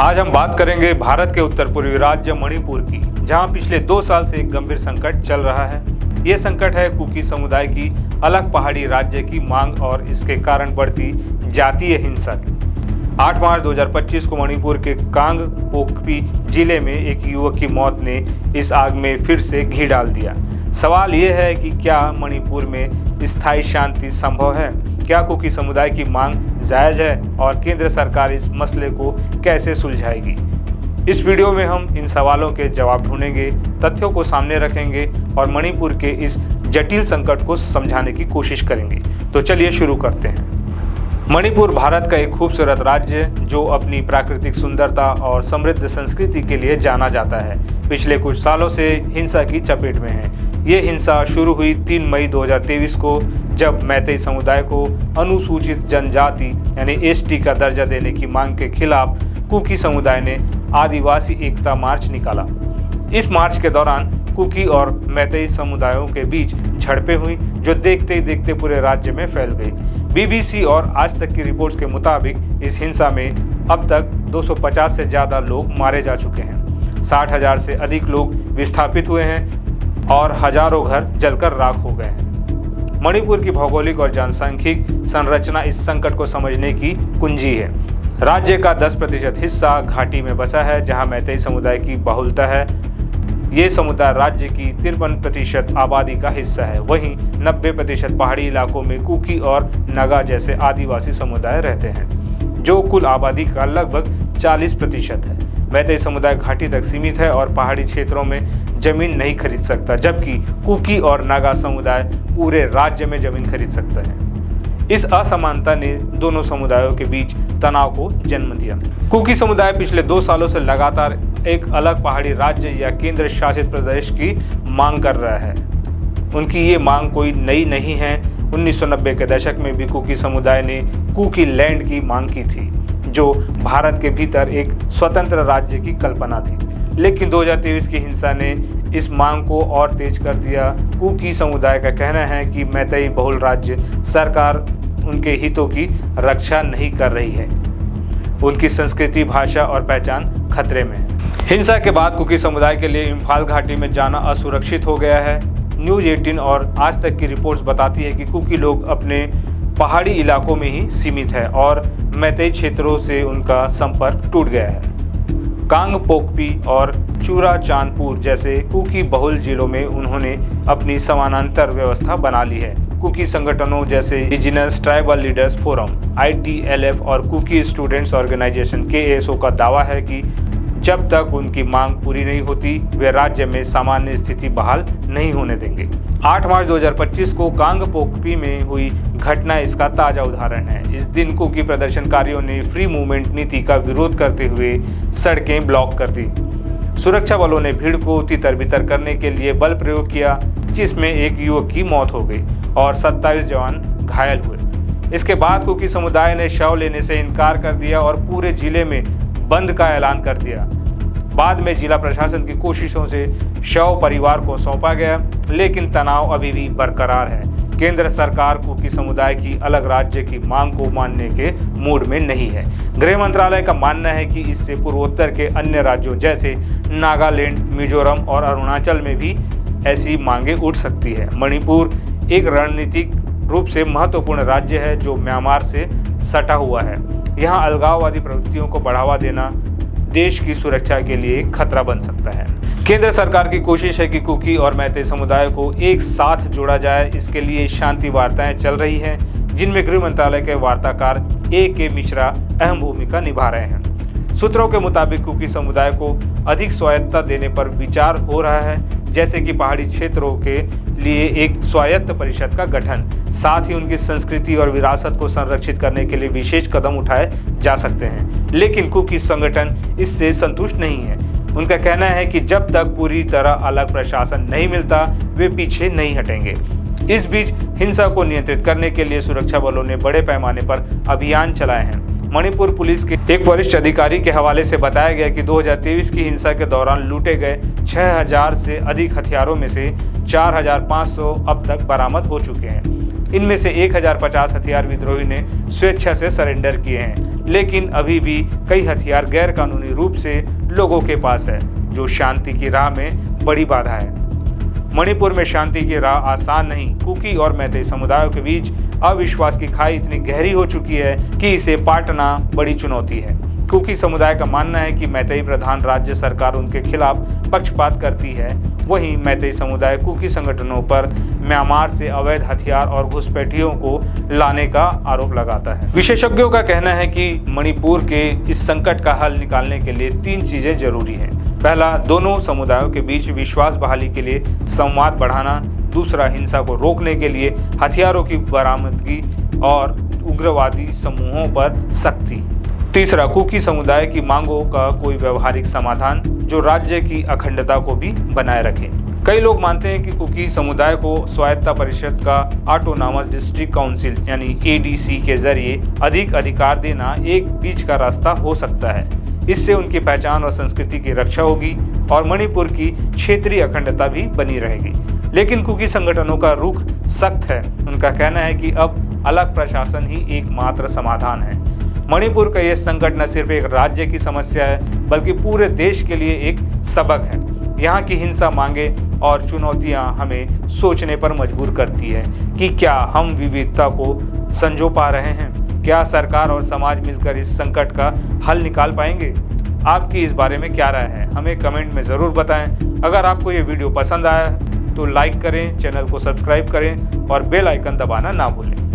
आज हम बात करेंगे भारत के उत्तर पूर्वी राज्य मणिपुर की, जहां पिछले 2 साल से एक गंभीर संकट चल रहा है। ये संकट है कुकी समुदाय की अलग पहाड़ी राज्य की मांग और इसके कारण बढ़ती जातीय हिंसा की। 8 मार्च 2025 को मणिपुर के कांग पोकपी जिले में एक युवक की मौत ने इस आग में फिर से घी डाल दिया। सवाल ये है कि क्या मणिपुर में स्थायी शांति संभव है? क्या कुकी समुदाय की मांग जायज़ है और केंद्र सरकार इस मसले को कैसे सुलझाएगी? इस वीडियो में हम इन सवालों के जवाब ढूंढेंगे, तथ्यों को सामने रखेंगे और मणिपुर के इस जटिल संकट को समझाने की कोशिश करेंगे। तो चलिए शुरू करते हैं। मणिपुर भारत का एक खूबसूरत राज्य जो अपनी प्राकृतिक सुंदरता और समृद्ध संस्कृति के लिए जाना जाता है, पिछले कुछ सालों से हिंसा की चपेट में है। ये हिंसा शुरू हुई 3 मई 2023 को, जब मैतेई समुदाय को अनुसूचित जनजाति यानी एसटी का दर्जा देने की मांग के खिलाफ कुकी समुदाय ने आदिवासी एकता मार्च निकाला। इस मार्च के दौरान कुकी और मैतेई समुदायों के बीच झड़पें हुई, जो देखते ही देखते पूरे राज्य में फैल गई। बीबीसी और आज तक की रिपोर्ट्स के मुताबिक इस हिंसा में अब तक 250 से ज़्यादा लोग मारे जा चुके हैं, 60,000 से अधिक लोग विस्थापित हुए हैं और हजारों घर जलकर राख हो गए हैं। मणिपुर की भौगोलिक और जनसांख्यिक संरचना इस संकट को समझने की कुंजी है। राज्य का 10% हिस्सा घाटी में बसा है, जहां मैतेई समुदाय की बहुलता है। ये समुदाय राज्य की 53% आबादी का हिस्सा है। वहीं 90% पहाड़ी इलाकों में कुकी और नगा जैसे आदिवासी समुदाय रहते हैं, जो कुल आबादी का लगभग 40% है। मैतेई समुदाय घाटी तक सीमित है और पहाड़ी क्षेत्रों में जमीन नहीं खरीद सकता, जबकि कुकी और नागा समुदाय पूरे राज्य में जमीन खरीद सकता है। इस असमानता ने दोनों समुदायों के बीच तनाव को जन्म दिया। कुकी समुदाय पिछले 2 सालों से लगातार एक अलग पहाड़ी राज्य या केंद्र शासित प्रदेश की मांग कर रहा है। उनकी ये मांग कोई नई नहीं है। 1990 के दशक में भी कुकी समुदाय ने कुकी लैंड की मांग की थी, जो भारत के भीतर एक स्वतंत्र राज्य की कल्पना थी। लेकिन 2023 की हिंसा ने इस मांग को और तेज कर दिया। कुकी समुदाय का कहना है कि मैतेई बहुल राज्य सरकार उनके हितों की रक्षा नहीं कर रही है। उनकी संस्कृति, भाषा और पहचान खतरे में है। हिंसा के बाद कुकी समुदाय के लिए इम्फाल घाटी में जाना असुरक्षित हो गया है। न्यूज़ 18 और आज तक की रिपोर्ट्स बताती है कि कुकी लोग अपने पहाड़ी इलाकों में ही सीमित है और मैतेई क्षेत्रों से उनका संपर्क टूट गया है। कांग पोकपी और चूरा चांदपुर जैसे कुकी बहुल जिलों में उन्होंने अपनी समानांतर व्यवस्था बना ली है। कुकी संगठनों जैसे indigenous tribal leaders forum ITLF और कुकी स्टूडेंट्स ऑर्गेनाइजेशन KSO का दावा है कि जब तक उनकी मांग पूरी नहीं होती, वे राज्य में सामान्य स्थिति बहाल नहीं होने देंगे। 8 मार्च 2025 को कांग पोकपी में हुई घटना इसका ताज़ा उदाहरण है। इस दिन कुकी प्रदर्शनकारियों ने फ्री मूवमेंट नीति का विरोध करते हुए सड़कें ब्लॉक कर दी। सुरक्षा बलों ने भीड़ को तितर-बितर करने के लिए बल प्रयोग किया, जिसमें एक युवक की मौत हो गई और 27 जवान घायल हुए। इसके बाद कुकी समुदाय ने शव लेने से इनकार कर दिया और पूरे जिले में बंद का ऐलान कर दिया। बाद में जिला प्रशासन की कोशिशों से शव परिवार को सौंपा गया, लेकिन तनाव अभी भी बरकरार है। केंद्र सरकार कुकी समुदाय की अलग राज्य की मांग को मानने के मूड में नहीं है। गृह मंत्रालय का मानना है कि इससे पूर्वोत्तर के अन्य राज्यों जैसे नागालैंड, मिजोरम और अरुणाचल में भी ऐसी मांगे उठ सकती है। मणिपुर एक रणनीतिक रूप से महत्वपूर्ण राज्य है जो म्यांमार से सटा हुआ है। यहाँ अलगाववादी प्रवृत्तियों को बढ़ावा देना देश की सुरक्षा के लिए खतरा बन सकता है। केंद्र सरकार की कोशिश है कि कुकी और मैतेई समुदाय को एक साथ जोड़ा जाए। इसके लिए शांति वार्ताएं चल रही हैं, जिनमें गृह मंत्रालय के वार्ताकार AK मिश्रा अहम भूमिका निभा रहे हैं। सूत्रों के मुताबिक कुकी समुदाय को अधिक स्वायत्तता देने पर विचार हो रहा है, जैसे कि पहाड़ी क्षेत्रों के लिए एक स्वायत्त परिषद का गठन। साथ ही उनकी संस्कृति और विरासत को संरक्षित करने के लिए विशेष कदम उठाए जा सकते हैं। लेकिन कुकी संगठन इससे संतुष्ट नहीं है। उनका कहना है कि जब तक पूरी तरह अलग प्रशासन नहीं मिलता, वे पीछे नहीं हटेंगे। इस बीच हिंसा को नियंत्रित करने के लिए सुरक्षा बलों ने बड़े पैमाने पर अभियान चलाए हैं। मणिपुर पुलिस के एक वरिष्ठ अधिकारी के हवाले से बताया गया कि 2023 की हिंसा के दौरान लूटे गए 6000 से अधिक हथियारों में से 4500 अब तक बरामद हो चुके हैं। इनमें से 1050 हथियार विद्रोही ने स्वेच्छा से सरेंडर किए हैं, लेकिन अभी भी कई हथियार गैर कानूनी रूप से लोगों के पास है, जो शांति की राह में बड़ी बाधा है। मणिपुर में शांति की राह आसान नहीं। कुकी और मैतेई समुदायों के बीच अविश्वास की खाई इतनी गहरी हो चुकी है कि इसे पाटना बड़ी चुनौती है। कुकी समुदाय का मानना है कि मैतेई प्रधान राज्य सरकार उनके खिलाफ पक्षपात करती है। वहीं मैतेई समुदाय कुकी संगठनों पर म्यांमार से अवैध हथियार और घुसपैठियों को लाने का आरोप लगाता है। विशेषज्ञों का कहना है कि मणिपुर के इस संकट का हल निकालने के लिए 3 चीजें जरूरी हैं। पहला, दोनों समुदायों के बीच विश्वास बहाली के लिए संवाद बढ़ाना। दूसरा, हिंसा को रोकने के लिए हथियारों की बरामदगी और उग्रवादी समूहों पर सख्ती। तीसरा, कुकी समुदाय की मांगों का कोई व्यवहारिक समाधान जो राज्य की अखंडता को भी बनाए रखे। कई लोग मानते हैं कि कुकी समुदाय को स्वायत्ता परिषद का ऑटोनॉमस डिस्ट्रिक्ट काउंसिल यानी ADC के जरिए अधिक अधिकार देना एक बीच का रास्ता हो सकता है। इससे उनकी पहचान और संस्कृति की रक्षा होगी और मणिपुर की क्षेत्रीय अखंडता भी बनी रहेगी। लेकिन कुकी संगठनों का रुख सख्त है। उनका कहना है कि अब अलग प्रशासन ही एकमात्र समाधान है। मणिपुर का यह संकट न सिर्फ एक राज्य की समस्या है, बल्कि पूरे देश के लिए एक सबक है। यहाँ की हिंसा, मांगे और चुनौतियाँ हमें सोचने पर मजबूर करती है कि क्या हम विविधता को संजो पा रहे हैं? क्या सरकार और समाज मिलकर इस संकट का हल निकाल पाएंगे? आपकी इस बारे में क्या राय है? हमें कमेंट में ज़रूर बताएं। अगर आपको ये वीडियो पसंद आया तो लाइक करें, चैनल को सब्सक्राइब करें और बेल आइकन दबाना ना भूलें।